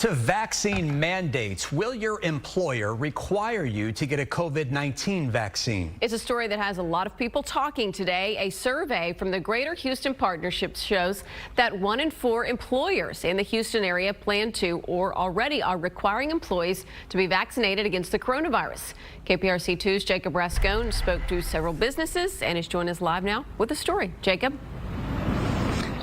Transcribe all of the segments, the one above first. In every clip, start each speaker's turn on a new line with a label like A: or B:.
A: To vaccine mandates, will your employer require you to get a COVID-19 vaccine?
B: It's a story that has a lot of people talking today. A survey from the Greater Houston Partnership shows that 1 in 4 employers in the Houston area plan to or already are requiring employees to be vaccinated against the coronavirus. KPRC 2's Jacob Rascone spoke to several businesses and is joining us live now with the story. Jacob.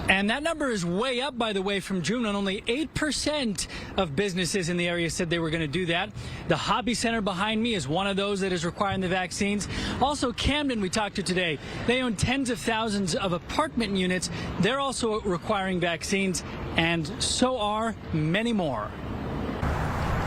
C: And that number is way up, by the way, from June, when only 8% of businesses in the area said they were going to do that. The Hobby Center behind me is one of those that is requiring the vaccines. Also, Camden, we talked to today, they own tens of thousands of apartment units. They're also requiring vaccines, and so are many more.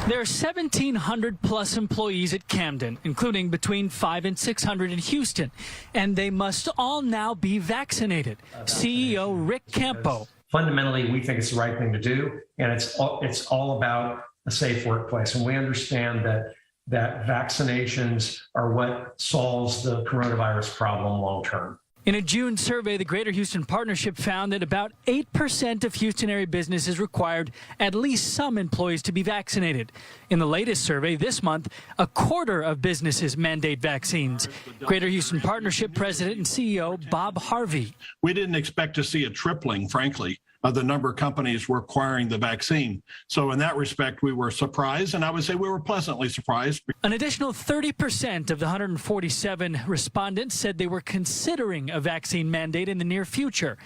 C: There are 1,700 plus employees at Camden, including between 500 and 600 in Houston, and they must all now be vaccinated. CEO Rick Campo.
D: Fundamentally, we think it's the right thing to do, and it's all about a safe workplace. And we understand that vaccinations are what solves the coronavirus problem long term.
C: In a June survey, the Greater Houston Partnership found that about 8% of Houston area businesses required at least some employees to be vaccinated. In the latest survey this month, a quarter of businesses mandate vaccines. Greater Houston Partnership President and CEO Bob Harvey.
E: We didn't expect to see a tripling, frankly, of the number of companies requiring the vaccine. So in that respect, we were surprised, and I would say we were pleasantly surprised.
C: An additional 30% of the 147 respondents said they were considering a vaccine mandate in the near future.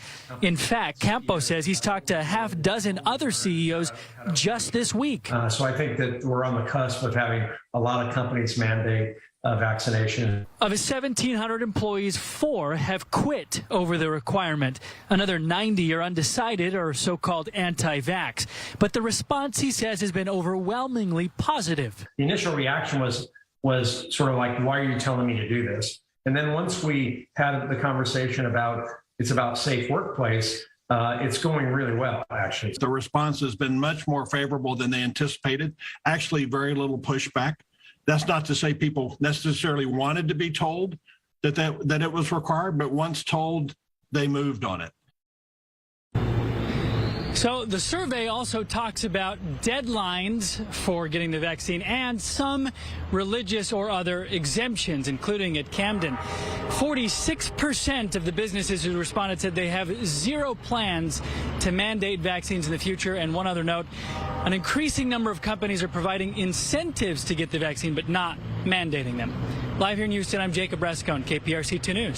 C: In fact, Campo says he's talked to a half dozen other CEOs just this week.
D: So I think that we're on the cusp of having a lot of companies mandate vaccination.
C: Of his 1,700 employees, 4 have quit over the requirement. Another 90 are undecided or so-called anti-vax. But the response, he says, has been overwhelmingly positive.
D: The initial reaction was sort of like, why are you telling me to do this? And then once we had the conversation about it's about safe workplace, it's going really well, actually.
E: The response has been much more favorable than they anticipated. Actually, very little pushback. That's not to say people necessarily wanted to be told that it was required, but once told, they moved on it.
C: So the survey also talks about deadlines for getting the vaccine and some religious or other exemptions, including at Camden. 46% of the businesses who responded said they have zero plans to mandate vaccines in the future. And one other note, an increasing number of companies are providing incentives to get the vaccine, but not mandating them. Live here in Houston, I'm Jacob Rascone, KPRC 2 News.